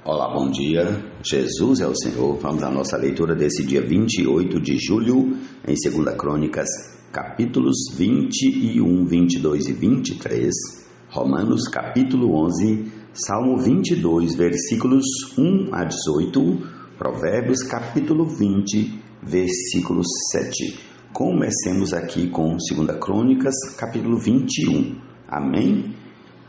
Olá, bom dia. Jesus é o Senhor. Vamos à nossa leitura desse dia 28 de julho, em 2 Crônicas, capítulos 21, 22 e 23, Romanos, capítulo 11, Salmo 22, versículos 1 a 18, Provérbios, capítulo 20, versículo 7. Comecemos aqui com 2 Crônicas, capítulo 21. Amém?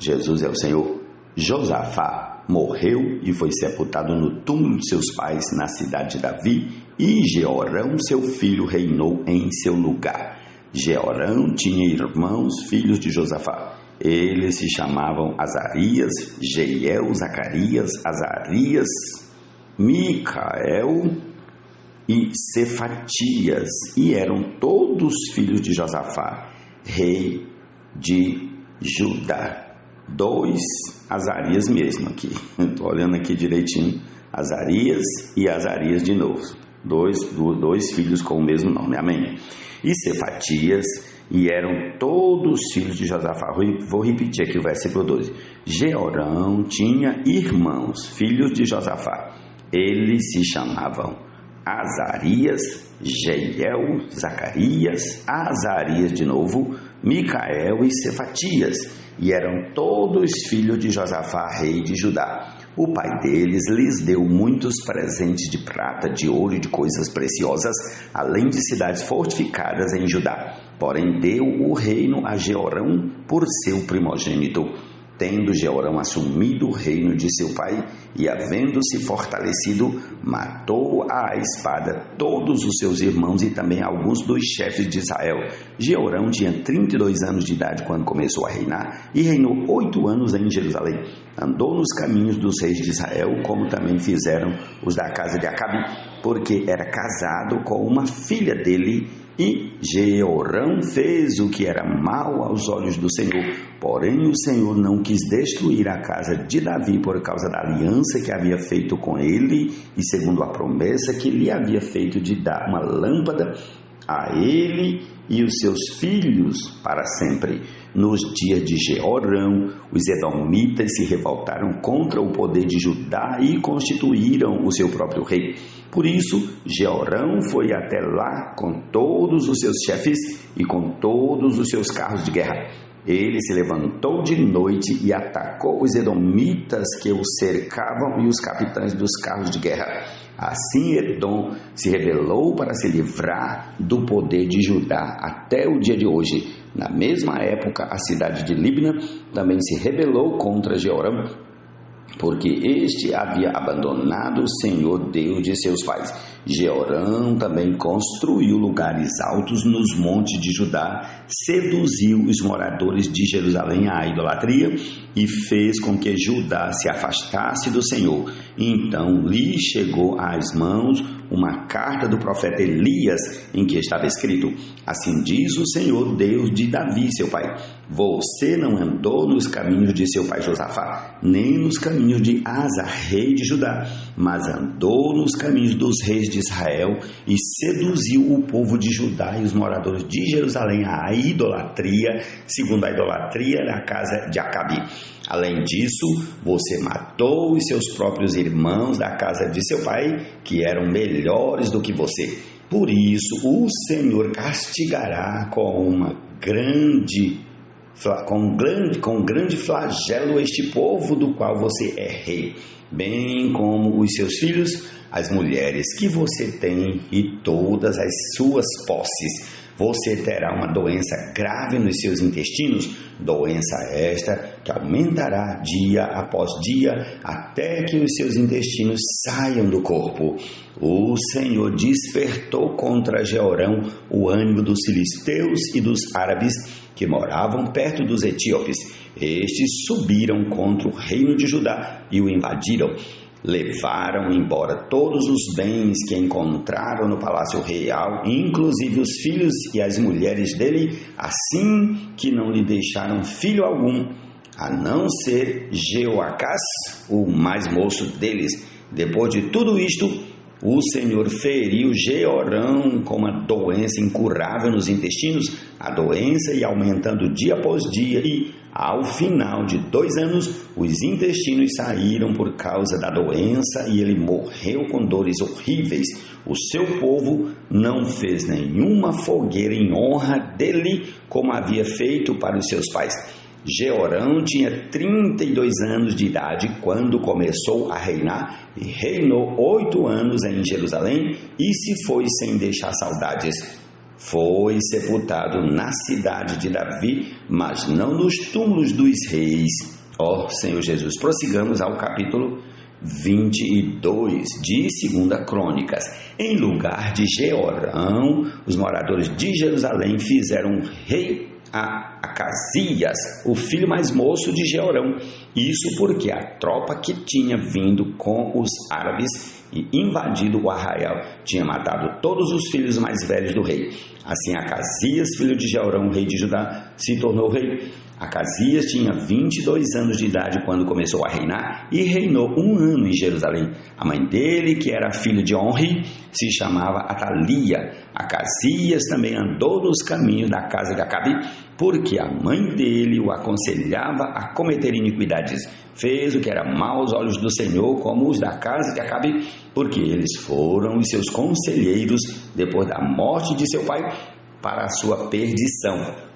Jesus é o Senhor. Josafá morreu e foi sepultado no túmulo de seus pais na cidade de Davi, e Jeorão, seu filho, reinou em seu lugar. Jeorão tinha irmãos, filhos de Josafá. Eles se chamavam Azarias, Jeiel, Zacarias, Azarias, Micael e Cefatias, e eram todos filhos de Josafá, rei de Judá. 2 Azarias mesmo aqui, estou olhando aqui direitinho, Azarias e Azarias de novo, dois filhos com o mesmo nome, amém? E Cefatias, e eram todos filhos de Josafá. Vou repetir aqui o versículo 12. Jeorão tinha irmãos, filhos de Josafá. Eles se chamavam Azarias, Jeiel, Zacarias, Azarias de novo, Micael e Cefatias, e eram todos filhos de Josafá, rei de Judá. O pai deles lhes deu muitos presentes de prata, de ouro e de coisas preciosas, além de cidades fortificadas em Judá. Porém deu o reino a Jeorão por seu primogênito. Tendo Jeorão assumido o reino de seu pai e havendo-se fortalecido, matou à espada todos os seus irmãos e também alguns dos chefes de Israel. Jeorão tinha 32 anos de idade quando começou a reinar e reinou 8 anos em Jerusalém. Andou nos caminhos dos reis de Israel, como também fizeram os da casa de Acabe, porque era casado com uma filha dele. E Jeorão fez o que era mal aos olhos do Senhor. Porém o Senhor não quis destruir a casa de Davi por causa da aliança que havia feito com ele e segundo a promessa que lhe havia feito de dar uma lâmpada a ele e os seus filhos para sempre. Nos dias de Jeorão, os edomitas se revoltaram contra o poder de Judá e constituíram o seu próprio rei. Por isso, Jeorão foi até lá com todos os seus chefes e com todos os seus carros de guerra. Ele se levantou de noite e atacou os edomitas que o cercavam e os capitães dos carros de guerra. Assim Edom se rebelou para se livrar do poder de Judá até o dia de hoje. Na mesma época, a cidade de Libna também se rebelou contra Jeorão, porque este havia abandonado o Senhor Deus de seus pais. Jeorão também construiu lugares altos nos montes de Judá, seduziu os moradores de Jerusalém à idolatria e fez com que Judá se afastasse do Senhor. Então lhe chegou às mãos uma carta do profeta Elias, em que estava escrito: assim diz o Senhor Deus de Davi, seu pai, você não andou nos caminhos de seu pai Josafá, nem nos caminhos de Asa, rei de Judá, mas andou nos caminhos dos reis de Israel e seduziu o povo de Judá e os moradores de Jerusalém à idolatria, segundo a idolatria da casa de Acabe. Além disso, você matou os seus próprios irmãos da casa de seu pai, que eram melhores do que você. Por isso, o Senhor castigará com um grande flagelo este povo do qual você é rei, bem como os seus filhos, as mulheres que você tem e todas as suas posses. Você terá uma doença grave nos seus intestinos, doença esta que aumentará dia após dia, até que os seus intestinos saiam do corpo. O Senhor despertou contra Jeorão o ânimo dos filisteus e dos árabes que moravam perto dos etíopes. Estes subiram contra o reino de Judá e o invadiram. Levaram embora todos os bens que encontraram no palácio real, inclusive os filhos e as mulheres dele, assim que não lhe deixaram filho algum, a não ser Jeoacás, o mais moço deles. Depois de tudo isto, o Senhor feriu Jeorão com uma doença incurável nos intestinos, a doença ia aumentando dia após dia, e Ao final de 2 anos, os intestinos saíram por causa da doença e ele morreu com dores horríveis. O seu povo não fez nenhuma fogueira em honra dele, como havia feito para os seus pais. Jeorão tinha 32 anos de idade quando começou a reinar e reinou 8 anos em Jerusalém e se foi sem deixar saudades. Foi sepultado na cidade de Davi, mas não nos túmulos dos reis. Ó Senhor Jesus, prossigamos ao capítulo 22 de 2 Crônicas. Em lugar de Jeorão, os moradores de Jerusalém fizeram um rei a Acasias, o filho mais moço de Jeorão. Isso porque a tropa que tinha vindo com os árabes e invadido o arraial tinha matado todos os filhos mais velhos do rei. Assim, Acasias, filho de Jeorão, rei de Judá, se tornou rei. Acasias tinha 22 anos de idade quando começou a reinar e reinou 1 ano em Jerusalém. A mãe dele, que era filha de Onri, se chamava Atalia. Acasias também andou nos caminhos da casa de Acabe, porque a mãe dele o aconselhava a cometer iniquidades. Fez o que era mau aos olhos do Senhor, como os da casa de Acabe, porque eles foram os seus conselheiros depois da morte de seu pai para a sua perdição.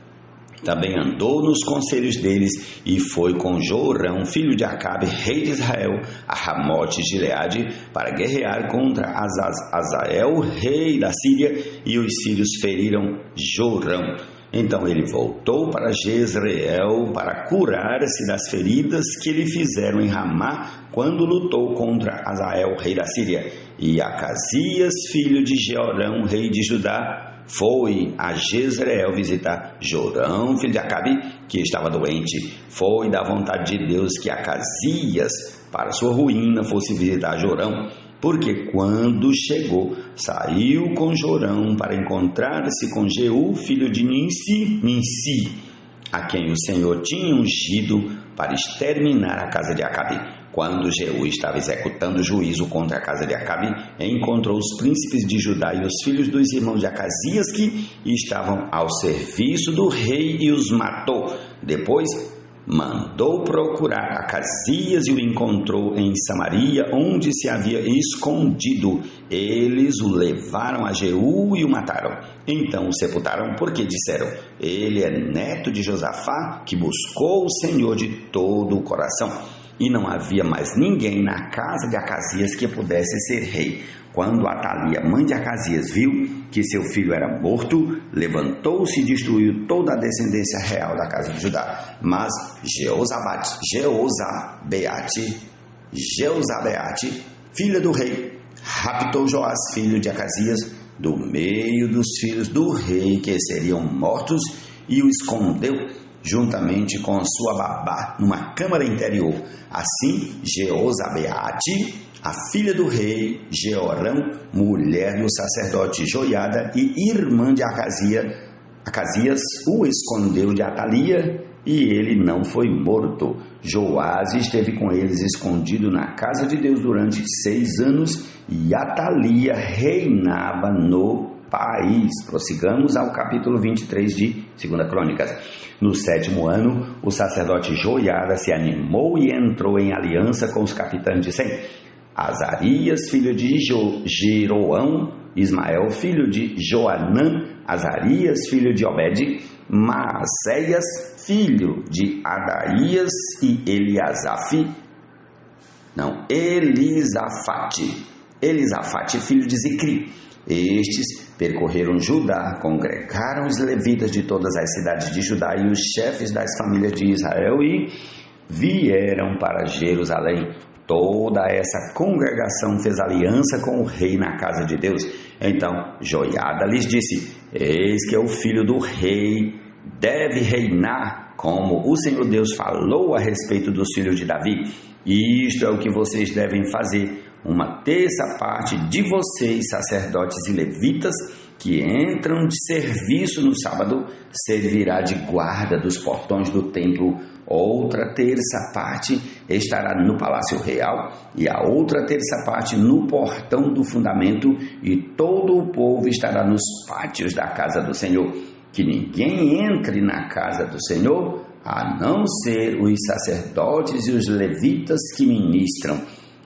Também andou nos conselhos deles e foi com Jorão, filho de Acabe, rei de Israel, a Ramote de Gileade, para guerrear contra Azael, rei da Síria, e os sírios feriram Jorão. Então ele voltou para Jezreel para curar-se das feridas que lhe fizeram em Ramá quando lutou contra Azael, rei da Síria. E Acasias, filho de Jeorão, rei de Judá, foi a Jezreel visitar Jorão, filho de Acabe, que estava doente. Foi da vontade de Deus que Acasias, para sua ruína, fosse visitar Jorão, porque quando chegou, saiu com Jorão para encontrar-se com Jeú, filho de Ninsi, a quem o Senhor tinha ungido para exterminar a casa de Acabe. Quando Jeú estava executando juízo contra a casa de Acabe, encontrou os príncipes de Judá e os filhos dos irmãos de Acasias que estavam ao serviço do rei e os matou. Depois mandou procurar Acasias e o encontrou em Samaria, onde se havia escondido. Eles o levaram a Jeú e o mataram. Então o sepultaram, porque disseram: ele é neto de Josafá, que buscou o Senhor de todo o coração. E não havia mais ninguém na casa de Acasias que pudesse ser rei. Quando Atalia, mãe de Acasias, viu que seu filho era morto, levantou-se e destruiu toda a descendência real da casa de Judá. Mas Jeozabeate, filha do rei, raptou Joás, filho de Acasias, do meio dos filhos do rei que seriam mortos, e o escondeu juntamente com sua babá numa câmara interior. Assim, Jeozabeate, a filha do rei Jeorão, mulher do sacerdote Joiada e irmã de Acasias, o escondeu de Atalia, e ele não foi morto. Joás esteve com eles escondido na casa de Deus durante 6 anos, e Atalia reinava no país. Prossigamos ao capítulo 23 de 2 Crônicas. No 7º ano, o sacerdote Joiada se animou e entrou em aliança com os capitães de Sem. Azarias, filho de Jeroão, Ismael, filho de Joanã, Azarias, filho de Obed, Maacéias, filho de Adaías, e Elisafate, filho de Zicri. Estes percorreram Judá, congregaram os levitas de todas as cidades de Judá e os chefes das famílias de Israel e vieram para Jerusalém. Toda essa congregação fez aliança com o rei na casa de Deus. Então Joiada lhes disse: eis que o filho do rei deve reinar, como o Senhor Deus falou a respeito dos filhos de Davi. Isto é o que vocês devem fazer. 1/3 parte de vocês, sacerdotes e levitas, que entram de serviço no sábado, servirá de guarda dos portões do templo. 1/3 parte estará no palácio real, e a 1/3 parte no portão do fundamento, e todo o povo estará nos pátios da casa do Senhor. Que ninguém entre na casa do Senhor, a não ser os sacerdotes e os levitas que ministram.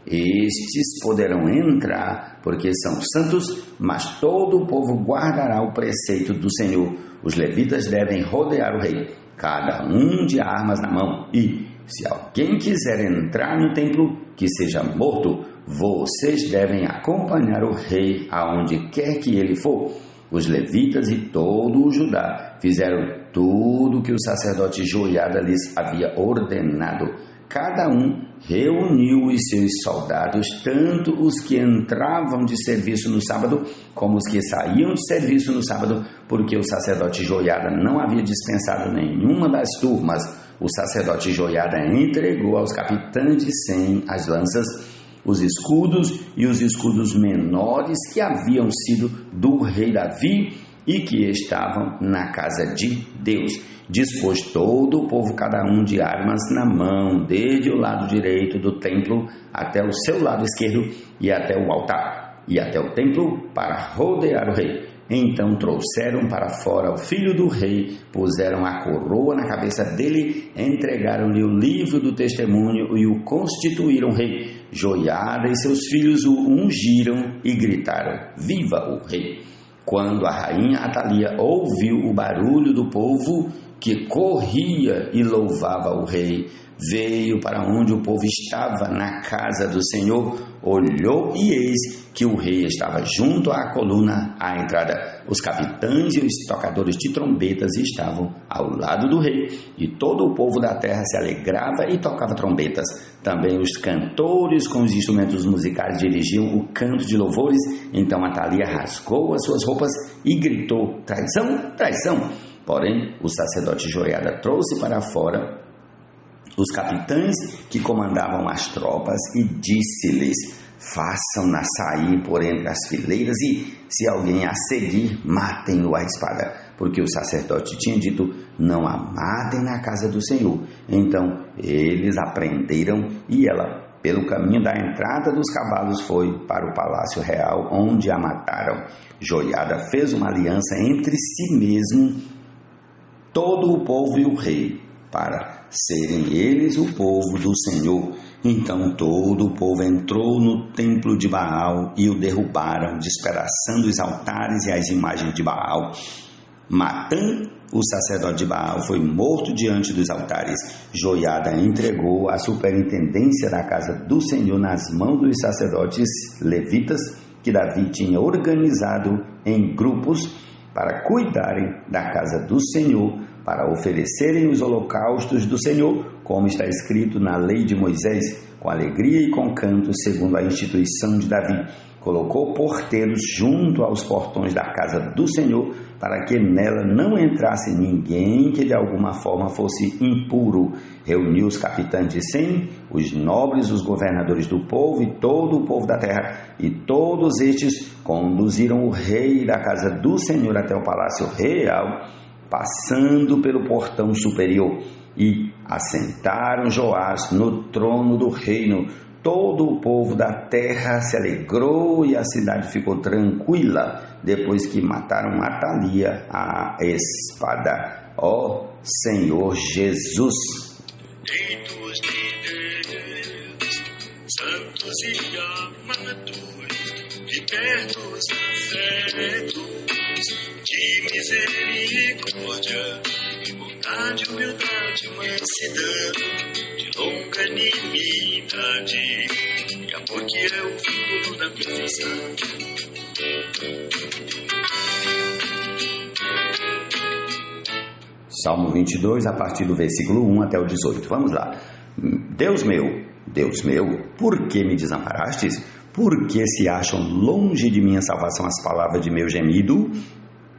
Estes poderão entrar, porque são santos, mas todo o povo guardará o preceito do Senhor. Os levitas devem rodear o rei, cada um de armas na mão, e, se alguém quiser entrar no templo, que seja morto. Vocês devem acompanhar o rei aonde quer que ele for. Os levitas e todo o Judá fizeram tudo o que o sacerdote Joiada lhes havia ordenado. Cada um reuniu os seus soldados, tanto os que entravam de serviço no sábado, como os que saíam de serviço no sábado, porque o sacerdote Joiada não havia dispensado nenhuma das turmas. O sacerdote Joiada entregou aos capitães de 100 as lanças, os escudos e os escudos menores que haviam sido do rei Davi e que estavam na casa de Deus. Dispôs todo o povo cada um de armas na mão, desde o lado direito do templo até o seu lado esquerdo e até o altar, e até o templo para rodear o rei. Então trouxeram para fora o filho do rei, puseram a coroa na cabeça dele, entregaram-lhe o livro do testemunho e o constituíram rei. Joiada e seus filhos o ungiram e gritaram: Viva o rei! Quando a rainha Atalia ouviu o barulho do povo que corria e louvava o rei, veio para onde o povo estava, na casa do Senhor, olhou e eis que o rei estava junto à coluna à entrada. Os capitães e os tocadores de trombetas estavam ao lado do rei, e todo o povo da terra se alegrava e tocava trombetas. Também os cantores com os instrumentos musicais dirigiam o canto de louvores. Então Atalia rasgou as suas roupas e gritou: traição, traição! Porém, o sacerdote Joiada trouxe para fora os capitães que comandavam as tropas e disse-lhes: façam-na sair por entre as fileiras e, se alguém a seguir, matem-no à espada. Porque o sacerdote tinha dito: não a matem na casa do Senhor. Então eles a prenderam e ela, pelo caminho da entrada dos cavalos, foi para o palácio real, onde a mataram. Joiada fez uma aliança entre si mesmo, todo o povo e o rei, para serem eles o povo do Senhor. Então todo o povo entrou no templo de Baal e o derrubaram, despedaçando os altares e as imagens de Baal. Matã, o sacerdote de Baal, foi morto diante dos altares. Joiada entregou a superintendência da casa do Senhor nas mãos dos sacerdotes levitas, que Davi tinha organizado em grupos para cuidarem da casa do Senhor, para oferecerem os holocaustos do Senhor, como está escrito na lei de Moisés, com alegria e com canto, segundo a instituição de Davi. Colocou porteiros junto aos portões da casa do Senhor, para que nela não entrasse ninguém que de alguma forma fosse impuro. Reuniu os capitães de 100, os nobres, os governadores do povo e todo o povo da terra, e todos estes conduziram o rei da casa do Senhor até o palácio real, passando pelo portão superior, e assentaram Joás no trono do reino. Todo o povo da terra se alegrou e a cidade ficou tranquila, depois que mataram Atalia à espada. Ó Senhor Jesus! Feitos de Deus, santos e amados, de perto afetos, de misericórdia, de bondade, humildade, mansidão, de longanimidade, e amor que é o vínculo da perfeição. Salmo 22, a partir do versículo 1 até o 18. Vamos lá. Deus meu, por que me desamparastes? Por que se acham longe de minha salvação as palavras de meu gemido?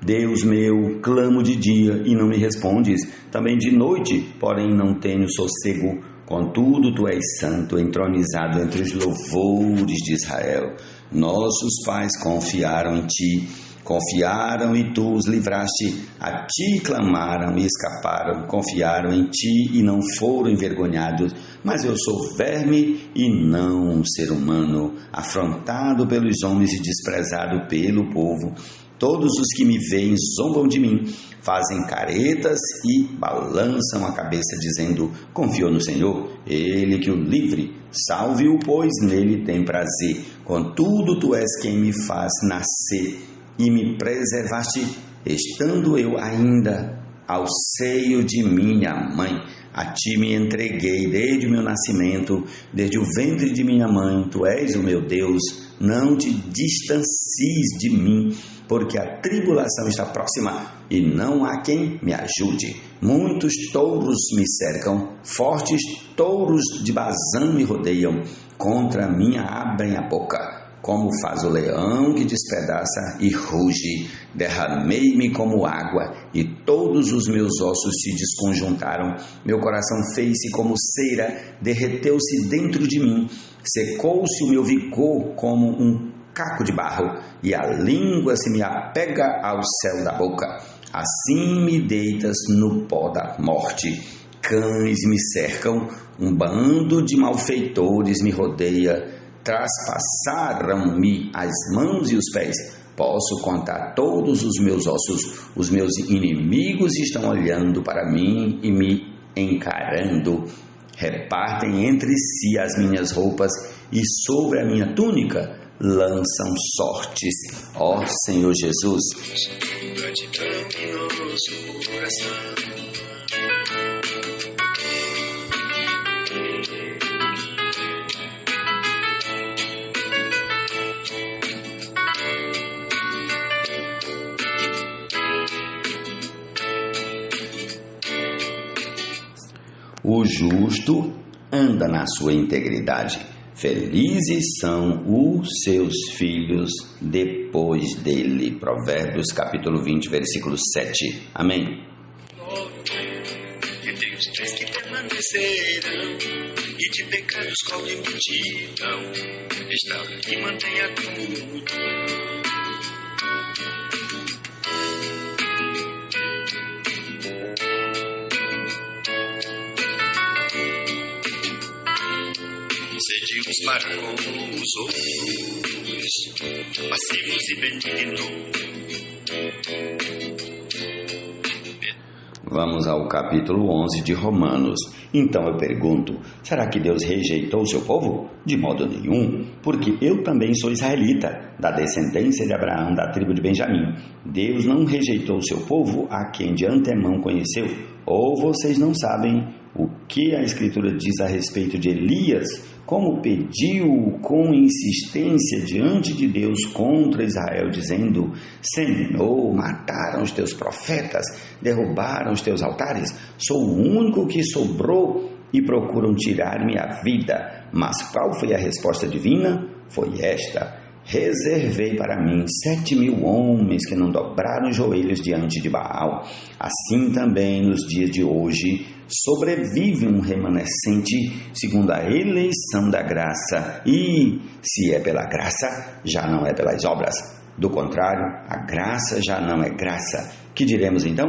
Deus meu, clamo de dia e não me respondes, também de noite, porém não tenho sossego. Contudo, tu és santo, entronizado entre os louvores de Israel. Nossos pais confiaram em ti, confiaram e tu os livraste. A ti clamaram e escaparam, confiaram em ti e não foram envergonhados. Mas eu sou verme e não um ser humano, afrontado pelos homens e desprezado pelo povo. Todos os que me veem zombam de mim, fazem caretas e balançam a cabeça, dizendo: confiou no Senhor, Ele que o livre. Salve-o, pois nele tem prazer. Contudo, tu és quem me faz nascer e me preservaste, estando eu ainda ao seio de minha mãe. A ti me entreguei desde o meu nascimento, desde o ventre de minha mãe. Tu és o meu Deus, não te distancies de mim, porque a tribulação está próxima e não há quem me ajude. Muitos touros me cercam, fortes touros de Bazã me rodeiam, contra mim abrem a boca. Como faz o leão que despedaça e ruge, derramei-me como água, e todos os meus ossos se desconjuntaram. Meu coração fez-se como cera, derreteu-se dentro de mim, secou-se o meu vigor como um caco de barro, e a língua se me apega ao céu da boca. Assim me deitas no pó da morte. Cães me cercam, um bando de malfeitores me rodeia. Traspassaram-me as mãos e os pés. Posso contar todos os meus ossos. Os meus inimigos estão olhando para mim e me encarando. Repartem entre si as minhas roupas e sobre a minha túnica lançam sortes. Ó Senhor Jesus. Gratidão em nosso coração. O justo anda na sua integridade. Felizes são os seus filhos depois dele. Provérbios capítulo 20, versículo 7. Amém. Que tem os três que permanecerão, e de pecados cobre multidão. Restaura e mantenha tudo. Sede-os para com os outros, passivos e benignos. Vamos ao capítulo 11 de Romanos. Então eu pergunto, será que Deus rejeitou o seu povo? De modo nenhum, porque eu também sou israelita, da descendência de Abraão, da tribo de Benjamim. Deus não rejeitou o seu povo, a quem de antemão conheceu. Ou vocês não sabem o que a Escritura diz a respeito de Elias, como pediu com insistência diante de Deus contra Israel, dizendo: Senhor, mataram os teus profetas, derrubaram os teus altares, sou o único que sobrou e procuram tirar-me a vida. Mas qual foi a resposta divina? Foi esta: reservei para mim 7.000 homens que não dobraram os joelhos diante de Baal. Assim também nos dias de hoje sobrevive um remanescente segundo a eleição da graça, e se é pela graça, já não é pelas obras. Do contrário, a graça já não é graça. Que diremos então?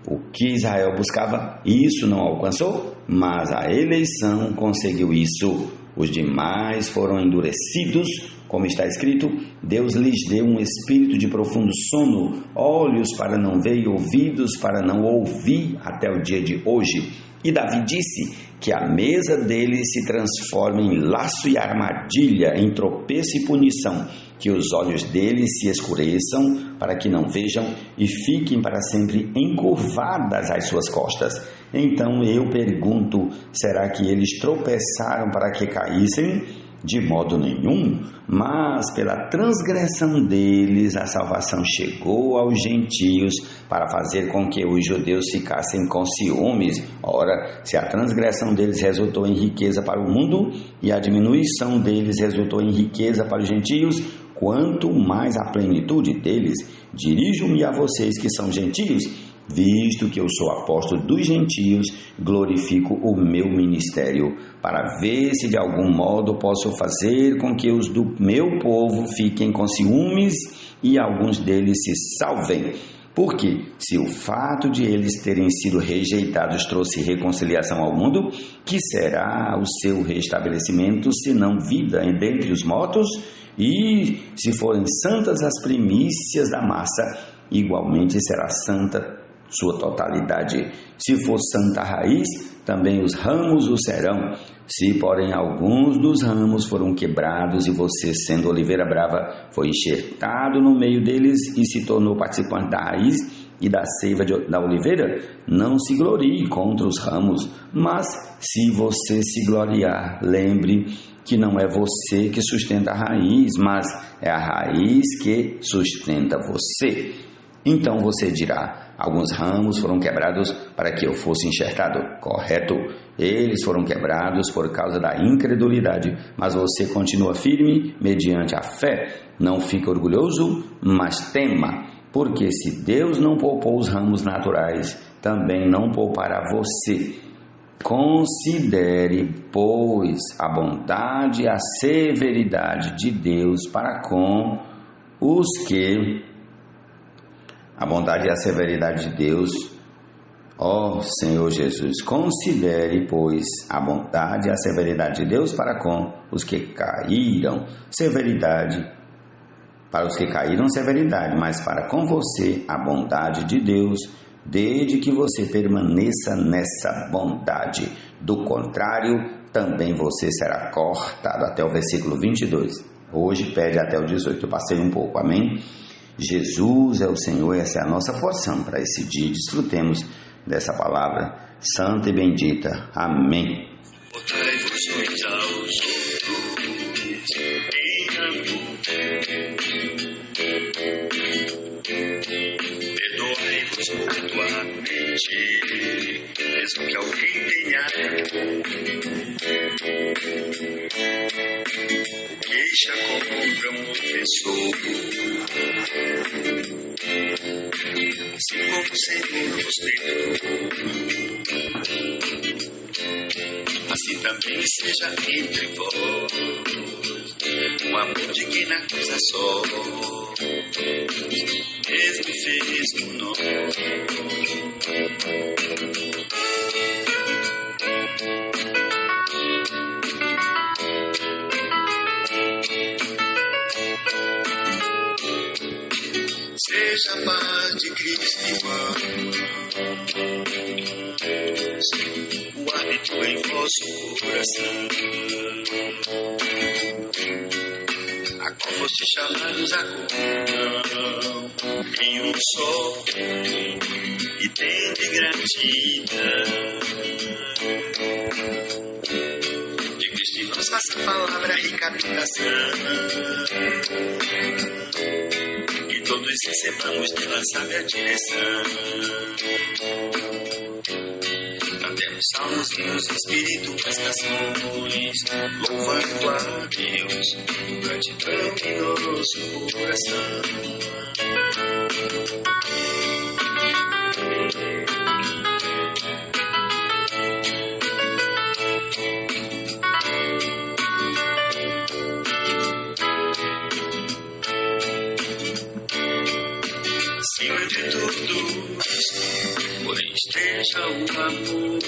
O que Israel buscava, isso não alcançou, mas a eleição conseguiu isso. Os demais foram endurecidos, como está escrito: Deus lhes deu um espírito de profundo sono, olhos para não ver e ouvidos para não ouvir, até o dia de hoje. E Davi disse que a mesa deles se transforma em laço e armadilha, em tropeço e punição, que os olhos deles se escureçam para que não vejam e fiquem para sempre encurvadas as suas costas. Então eu pergunto, será que eles tropeçaram para que caíssem? De modo nenhum, mas pela transgressão deles a salvação chegou aos gentios para fazer com que os judeus ficassem com ciúmes. Ora, se a transgressão deles resultou em riqueza para o mundo e a diminuição deles resultou em riqueza para os gentios, quanto mais a plenitude deles. Dirijo-me a vocês que são gentios, visto que eu sou apóstolo dos gentios, glorifico o meu ministério, para ver se de algum modo posso fazer com que os do meu povo fiquem com ciúmes e alguns deles se salvem. Porque, se o fato de eles terem sido rejeitados trouxe reconciliação ao mundo, que será o seu restabelecimento, senão vida dentre os mortos? E se forem santas as primícias da massa, igualmente será santa sua totalidade. Se for santa a raiz, também os ramos o serão. Se, porém, alguns dos ramos foram quebrados e você, sendo oliveira brava, foi enxertado no meio deles e se tornou participante da raiz e da seiva da oliveira, não se glorie contra os ramos, mas se você se gloriar, lembre que não é você que sustenta a raiz, mas é a raiz que sustenta você. Então você dirá: alguns ramos foram quebrados para que eu fosse enxertado. Correto, eles foram quebrados por causa da incredulidade, mas você continua firme mediante a fé. Não fique orgulhoso, mas tema, porque se Deus não poupou os ramos naturais, também não poupará você. Considere, pois, a bondade e a severidade de Deus para com os que... A bondade e a severidade de Deus, ó Senhor Jesus, considere, pois, a bondade e a severidade de Deus para com os que caíram. Severidade, para os que caíram, severidade, mas para com você, a bondade de Deus, desde que você permaneça nessa bondade. Do contrário, também você será cortado. Até o versículo 22. Hoje pede até o 18. Eu passei um pouco, amém? Jesus é o Senhor, essa é a nossa porção para esse dia. Desfrutemos dessa palavra santa e bendita. Amém. Portai-vos uns aos outros em amor. Perdoai-vos mutuamente, mesmo que alguém tenha queixa contra um ofensor. Assim como o Senhor nos perdoou, assim também seja entre vós o amor de quem na coisa só, mesmo fez por nós. Seja a paz de Cristo, irmãos, o árbitro em vosso coração, a qual foste chamados a comunhão em um só e tende gratidão. De Cristo em nós faça a palavra a recapitação, todos recebamos pela sábia direção. Cantemos salmos, hinos, espirituais canções, louvando a Deus, gratidão em nosso coração. Acima de tudo, porém esteja o amor,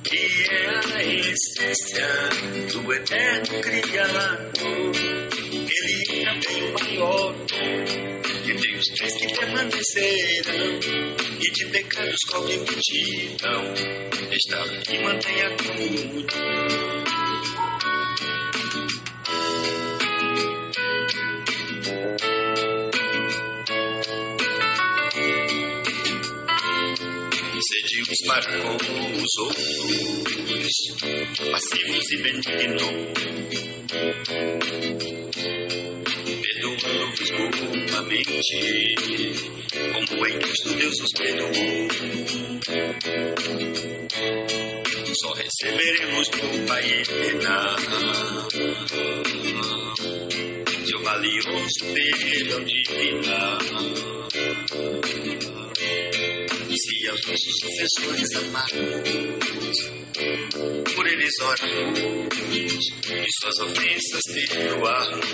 que é a essência do eterno Criador. Ele é também o maior de Deus, três que permanecerão, e de pecados cobre multidão, restaura e mantenha tudo. Sede uns para com os outros, passivos e benignos, perdoando-vos mutuamente, como em Cristo Deus os perdoou. Só receberemos do Pai eterno seu valioso perdão divino. Se aos nossos ofensores amarmos, por eles oramos, e suas ofensas perdoarmos.